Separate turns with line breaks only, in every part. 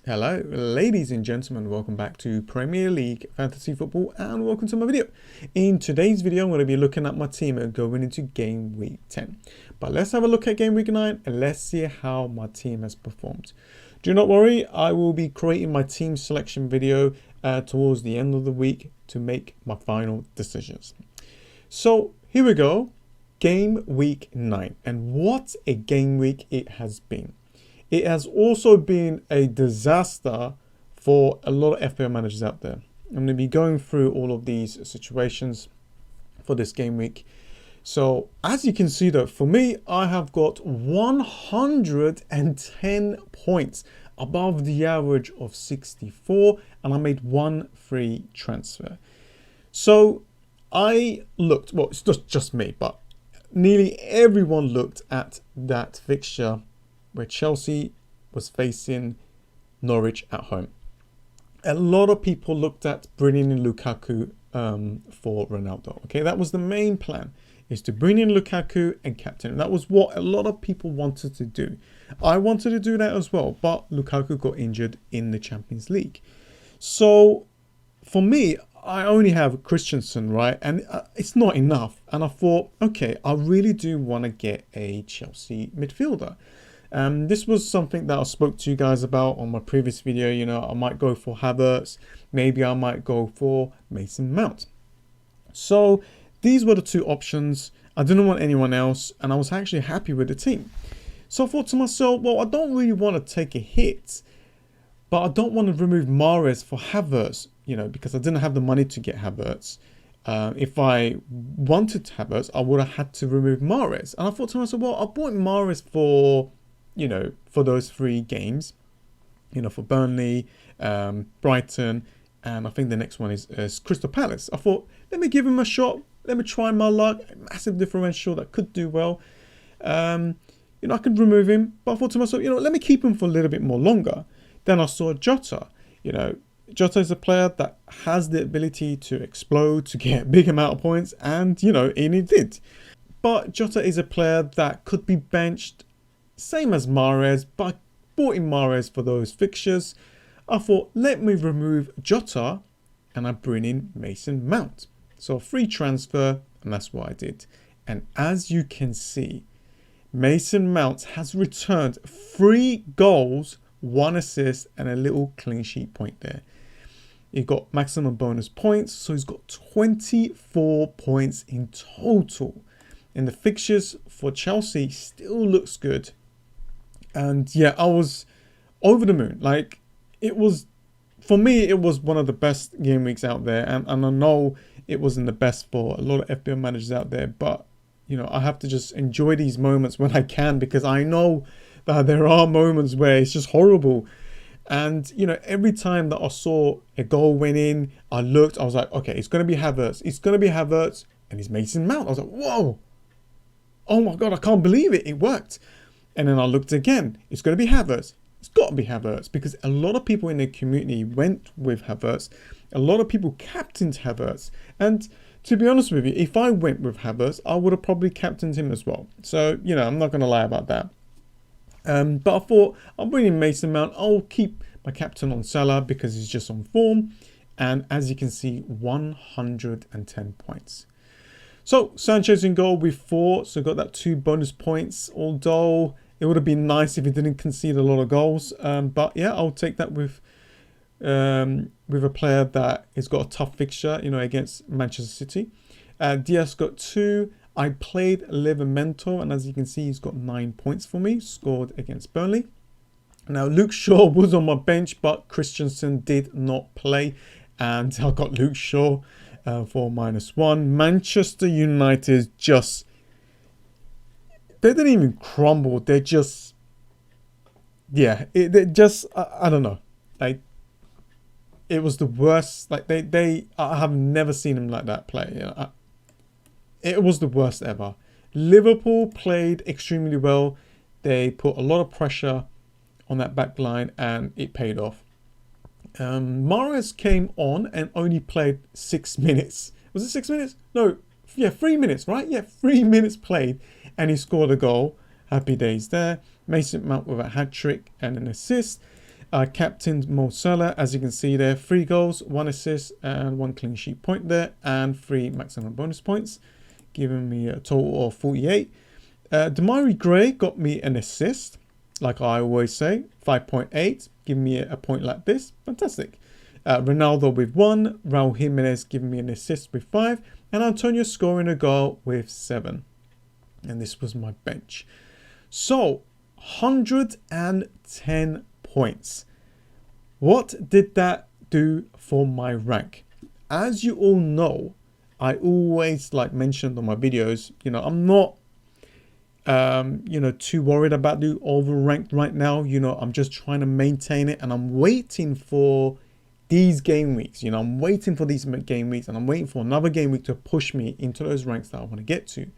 Hello, ladies and gentlemen, welcome back to Premier League Fantasy Football and welcome to my video. In today's video, I'm going to be looking at my team going into Game Week 10. But let's have a look at Game Week 9 and let's see how my team has performed. Do not worry, I will be creating my team selection video towards the end of the week to make my final decisions. So here we go, Game Week 9, and what a game week it has been. It has also been a disaster for a lot of FPL managers out there. I'm going to be going through all of these situations for this game week. So as you can see though, for me, I have got 110 points above the average of 64, and I made one free transfer. So I looked, well, it's not just me, but nearly everyone looked at that fixture where Chelsea was facing Norwich at home. A lot of people looked at bringing in Lukaku for Ronaldo. Okay, that was the main plan, is to bring in Lukaku and captain. That was what a lot of people wanted to do. I wanted to do that as well, but Lukaku got injured in the Champions League. So for me, I only have Christensen, right? And it's not enough. And I thought, okay, I really do want to get a Chelsea midfielder. This was something that I spoke to you guys about on my previous video. You know, I might go for Havertz. Maybe I might go for Mason Mount. So these were the two options. I didn't want anyone else, and I was actually happy with the team. So I thought to myself, well, I don't really want to take a hit, but I don't want to remove Mahrez for Havertz, you know, because I didn't have the money to get Havertz. If I wanted Havertz, I would have had to remove Mahrez. And I thought to myself, well, I bought Mahrez for, you know, for those 3 games, you know, for Burnley, Brighton, and I think the next one is Crystal Palace. I thought, let me give him a shot. Let me try my luck. Massive differential that could do well. You know, I could remove him, but I thought to myself, you know, let me keep him for a little bit more longer. Then I saw Jota. You know, Jota is a player that has the ability to explode, to get a big amount of points, and, you know, and he did. But Jota is a player that could be benched, same as Mahrez, but I bought in Mahrez for those fixtures. I thought, let me remove Jota and I bring in Mason Mount. So free transfer, and that's what I did. And as you can see, Mason Mount has returned 3 goals, 1 assist, and a little clean sheet point there. He got maximum bonus points, so he's got 24 points in total. And the fixtures for Chelsea still looks good. And yeah, I was over the moon. Like, it was, for me, it was one of the best game weeks out there. And I know it wasn't the best for a lot of FPL managers out there. But, you know, I have to just enjoy these moments when I can, because I know that there are moments where it's just horrible. And, you know, every time that I saw a goal went in, I looked, I was like, okay, it's going to be Havertz. It's going to be Havertz. And it's Mason Mount. I was like, whoa. Oh my God, I can't believe it. It worked. And then I looked again. It's going to be Havertz. It's got to be Havertz, because a lot of people in the community went with Havertz. A lot of people captained Havertz. And to be honest with you, if I went with Havertz, I would have probably captained him as well. So, you know, I'm not going to lie about that. But I thought, I'll bring in Mason Mount. I'll keep my captain on Salah because he's just on form. And as you can see, 110 points. So Sanchez in goal with 4, so got that 2 bonus points. Although it would have been nice if he didn't concede a lot of goals, but yeah, I'll take that with a player that has got a tough fixture, you know, against Manchester City. Diaz got 2. I played Livramento, and as you can see, he's got 9 points for me. Scored against Burnley. Now Luke Shaw was on my bench, but Christensen did not play, and I got Luke Shaw for -1. Manchester United just, they didn't even crumble. They just, yeah, they just, I don't know. Like, it was the worst. Like, I have never seen them like that play. You know, it was the worst ever. Liverpool played extremely well. They put a lot of pressure on that back line, and it paid off. Mahrez came on and only played 6 minutes. Was it 6 minutes? No, yeah, 3 minutes, right? Yeah, 3 minutes played, and he scored a goal. Happy days there. Mason Mount with a hat-trick and an assist. Captain Mo Salah, as you can see there, 3 goals, 1 assist, and 1 clean sheet point there, and 3 maximum bonus points, giving me a total of 48. Demarai Gray got me an assist, like I always say, 5.8, giving me a point like this. Fantastic. Ronaldo with 1, Raul Jimenez giving me an assist with 5, and Antonio scoring a goal with 7. And this was my bench. So, 110 points. What did that do for my rank? As you all know, I always mentioned on my videos, I'm not too worried about the overall rank right now. I'm just trying to maintain it, and I'm waiting for these game weeks. I'm waiting for these game weeks, and I'm waiting for another game week to push me into those ranks that I want to get to.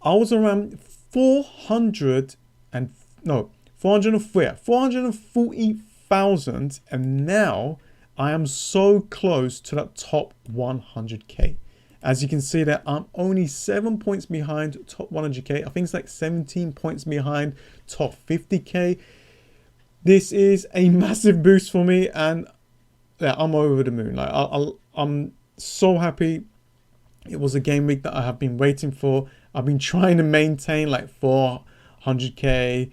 I was around 440,000, and now I am so close to that top 100k. As you can see that I'm only 7 points behind top 100k. I think it's like 17 points behind top 50k. This is a massive boost for me, and yeah, I'm over the moon. I'm so happy. It was a game week that I have been waiting for. I've been trying to maintain 400k,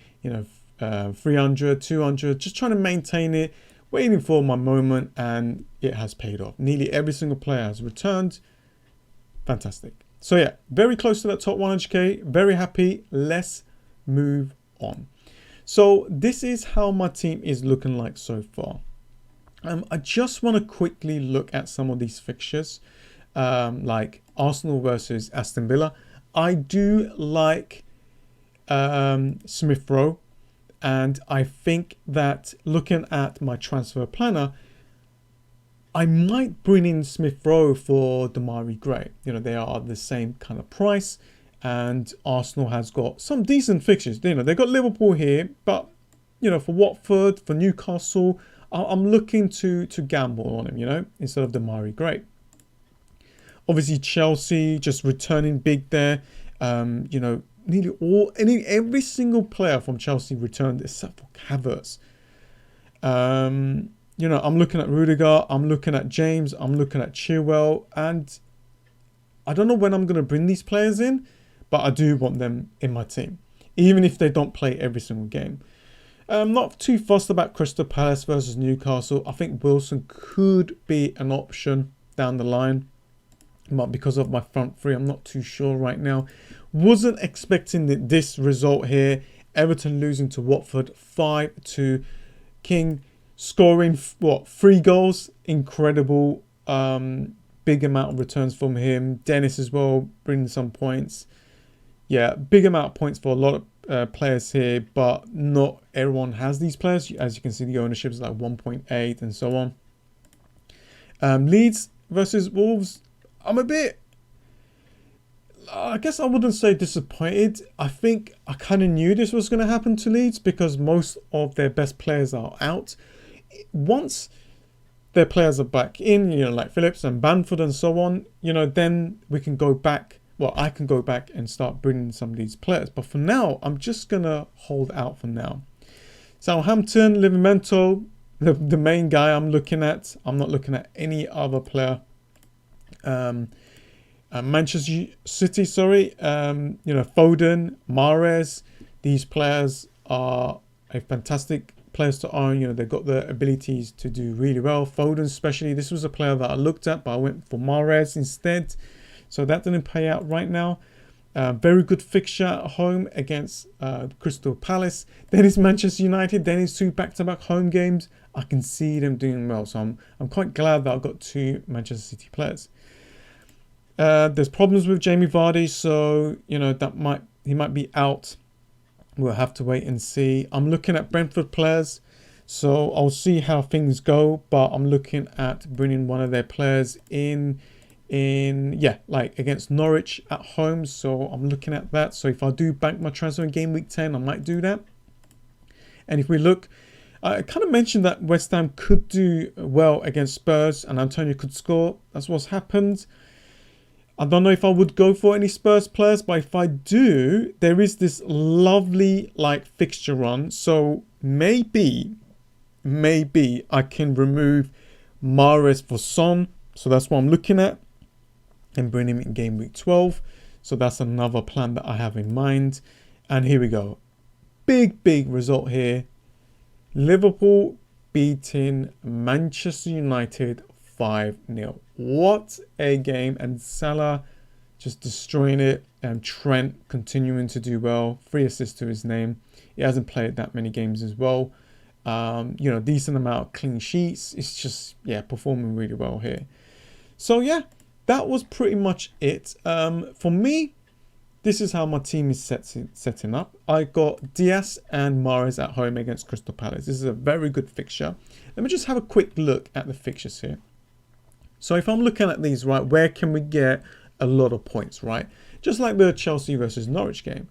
300, 200, just trying to maintain it, waiting for my moment, and it has paid off. Nearly every single player has returned. Fantastic. So yeah, very close to that top 100k. Very happy. Let's move on. So this is how my team is looking like so far. I just want to quickly look at some of these fixtures, like Arsenal versus Aston Villa. I do like Smith Rowe, and I think that looking at my transfer planner, I might bring in Smith Rowe for Demarai Gray. They are the same kind of price, and Arsenal has got some decent fixtures. They've got Liverpool here, but for Watford, for Newcastle, I'm looking to gamble on him, instead of Demarai Gray. Obviously, Chelsea just returning big there. Nearly every single player from Chelsea returned except for Havertz. I'm looking at Rudiger, I'm looking at James, I'm looking at Chilwell, and I don't know when I'm going to bring these players in, but I do want them in my team, even if they don't play every single game. I'm not too fussed about Crystal Palace versus Newcastle. I think Wilson could be an option down the line, but because of my front three, I'm not too sure right now. Wasn't expecting this result here. Everton losing to Watford 5-2. King scoring 3 goals, incredible. Big amount of returns from him. Dennis as well, bringing some points. Yeah, big amount of points for a lot of players here, but not everyone has these players. As you can see, the ownership is like 1.8 and so on. Leeds versus Wolves. I'm a bit, I guess I wouldn't say disappointed. I think I kind of knew this was going to happen to Leeds because most of their best players are out. Once their players are back in, like Phillips and Bamford and so on, then we can go back. Well, I can go back and start bringing some of these players. But for now, I'm just going to hold out for now. Southampton, Livramento, the main guy I'm looking at. I'm not looking at any other player. Manchester City, Foden, Mahrez. These players are a fantastic players to own. They've got the abilities to do really well. Foden especially, this was a player that I looked at, but I went for Mahrez instead. So that didn't pay out right now. Very good fixture at home against Crystal Palace. Then it's Manchester United. Then it's 2 back-to-back home games. I can see them doing well. So I'm quite glad that I've got 2 Manchester City players. There's problems with Jamie Vardy, so he might be out. We'll have to wait and see. I'm looking at Brentford players, so I'll see how things go. But I'm looking at bringing one of their players in against Norwich at home. So I'm looking at that. So if I do bank my transfer in game week 10, I might do that. And if we look, I kind of mentioned that West Ham could do well against Spurs and Antonio could score. That's what's happened. I don't know if I would go for any Spurs players, but if I do, there is this lovely fixture run. So maybe maybe I can remove Mahrez for Son. So that's what I'm looking at, and bring him in game week 12. So that's another plan that I have in mind. And here we go. Big result here. Liverpool beating Manchester United 5-0. What a game. And Salah just destroying it. And Trent continuing to do well. 3 assists to his name. He hasn't played that many games as well. You know, decent amount of clean sheets. It's just, yeah, performing really well here. So yeah, that was pretty much it. For me, this is how my team is setting up. I got Diaz and Mahrez at home against Crystal Palace. This is a very good fixture. Let me just have a quick look at the fixtures here. So if I'm looking at these, right, where can we get a lot of points, right? Just like the Chelsea versus Norwich game.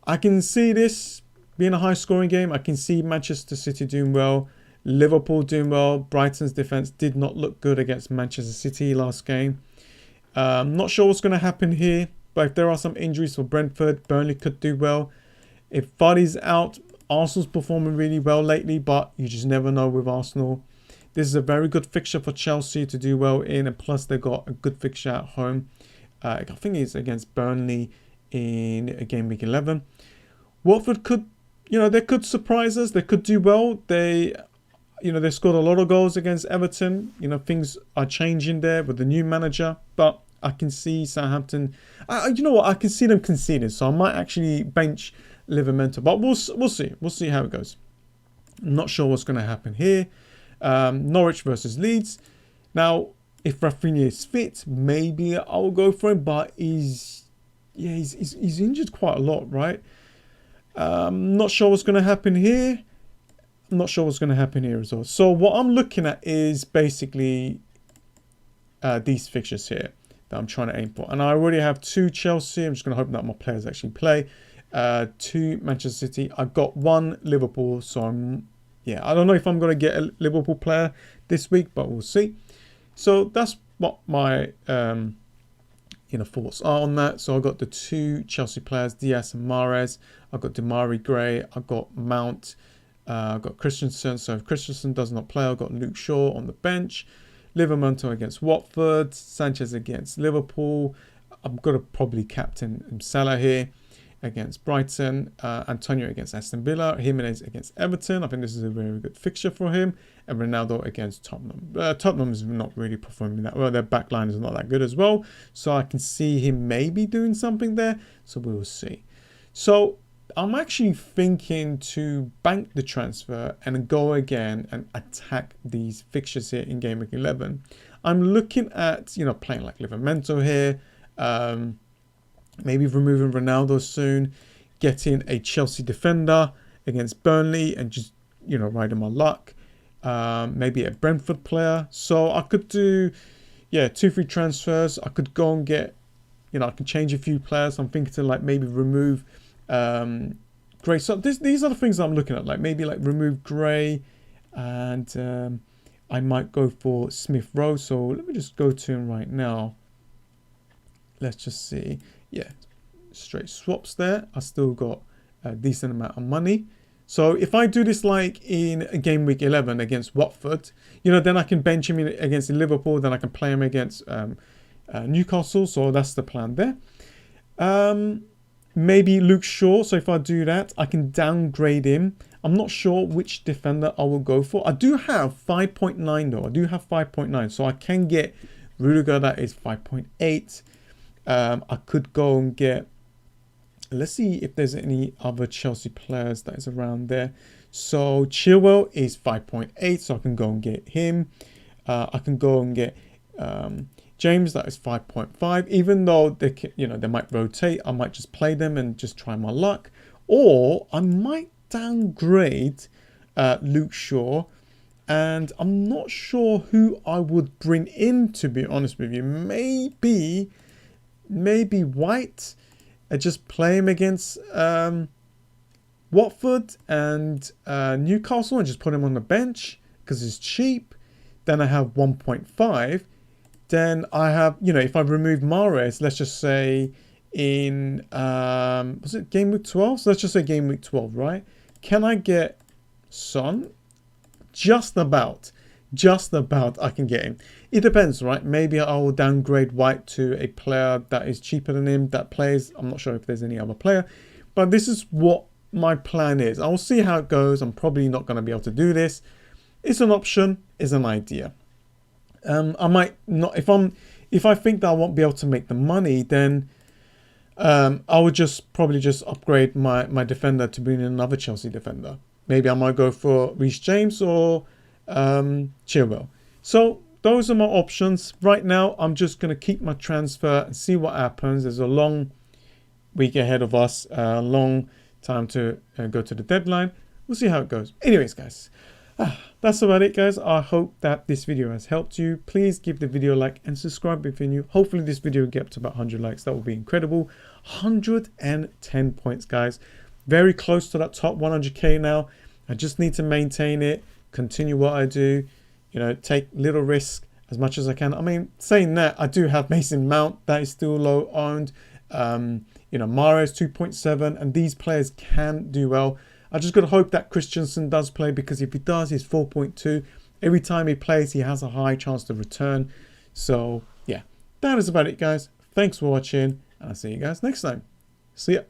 I can see this being a high scoring game. I can see Manchester City doing well. Liverpool doing well. Brighton's defense did not look good against Manchester City last game. Not sure what's going to happen here. But if there are some injuries for Brentford, Burnley could do well. If Vardy's out, Arsenal's performing really well lately, but you just never know with Arsenal. This is a very good fixture for Chelsea to do well in, and plus they got a good fixture at home. I think it's against Burnley in game week 11. Watford could, you know, they could surprise us. They could do well. They scored a lot of goals against Everton. You know, things are changing there with the new manager, but I can see Southampton. You know what? I can see them conceding, so I might actually bench Livramento. But we'll see. We'll see how it goes. I'm not sure what's going to happen here. Norwich versus Leeds. Now, if Rafinha is fit, maybe I'll go for him. But he's injured quite a lot, right? Not sure what's going to happen here. I'm not sure what's going to happen here as well. So what I'm looking at is basically these fixtures here that I'm trying to aim for. And I already have 2 Chelsea. I'm just going to hope that my players actually play. 2 Manchester City. I've got 1 Liverpool. So I don't know if I'm going to get a Liverpool player this week, but we'll see. So that's what my thoughts are on that. So I've got the 2 Chelsea players, Diaz and Mahrez. I've got Demarai Gray. I've got Mount. I've got Christensen. So if Christensen does not play, I've got Luke Shaw on the bench. Livramento against Watford, Sanchez against Liverpool. I'm going to probably captain Salah here against Brighton, Antonio against Aston Villa, Jimenez against Everton. I think this is a very good fixture for him, and Ronaldo against Tottenham. Tottenham is not really performing that well. Their backline is not that good as well, so I can see him maybe doing something there, so we will see. So I'm actually thinking to bank the transfer and go again and attack these fixtures here in game week 11. I'm looking at, playing like Livramento here, maybe removing Ronaldo soon, getting a Chelsea defender against Burnley and just, riding my luck. Maybe a Brentford player. So I could do, 2-3 transfers. I could go and get, I can change a few players. I'm thinking to maybe remove Gray. So these are the things that I'm looking at, maybe remove Gray, and I might go for Smith Rowe. So let me just go to him right now. Let's just see. Yeah, straight swaps there. I still got a decent amount of money. So if I do this in game week 11 against Watford, then I can bench him against Liverpool. Then I can play him against Newcastle. So that's the plan there. Maybe Luke Shaw. So if I do that, I can downgrade him. I'm not sure which defender I will go for. I do have 5.9 though. I do have 5.9. So I can get Rudiger. That is 5.8. I could go and get, let's see if there's any other Chelsea players that is around there. So Chilwell is 5.8. So I can go and get him. I can go and get James, that is 5.5. Even though they can, they might rotate, I might just play them and just try my luck. Or I might downgrade Luke Shaw, and I'm not sure who I would bring in, to be honest with you. Maybe White. I just play him against Watford and Newcastle and just put him on the bench because it's cheap. Then I have 1.5. Then I have, if I remove Mahrez, let's just say in, was it game week 12? So let's just say game week 12, right? Can I get Son? just about I can get him. It depends, right? Maybe I will downgrade White to a player that is cheaper than him, that plays. I'm not sure if there's any other player, but this is what my plan is. I'll see how it goes. I'm probably not going to be able to do this. It's an option, it's an idea. I might not, if I think that I won't be able to make the money, then I would probably just upgrade my defender to bring in another Chelsea defender. Maybe I might go for Reece James or Chilwell. So those are my options. Right now, I'm just going to keep my transfer and see what happens. There's a long week ahead of us, a long time to go to the deadline. We'll see how it goes. Anyways, guys, that's about it, guys. I hope that this video has helped you. Please give the video a like and subscribe if you're new. Hopefully this video will get up to about 100 likes. That would be incredible. 110 points, guys. Very close to that top 100k now. I just need to maintain it, continue what I do, you know, take little risk as much as I can. I mean, saying that, I do have Mason Mount that is still low owned. You know, Mahrez 2.7, and these players can do well. I just got to hope that Christensen does play, because if he does, he's 4.2. Every time he plays, he has a high chance to return. So yeah, that is about it, guys. Thanks for watching, and I'll see you guys next time. See ya.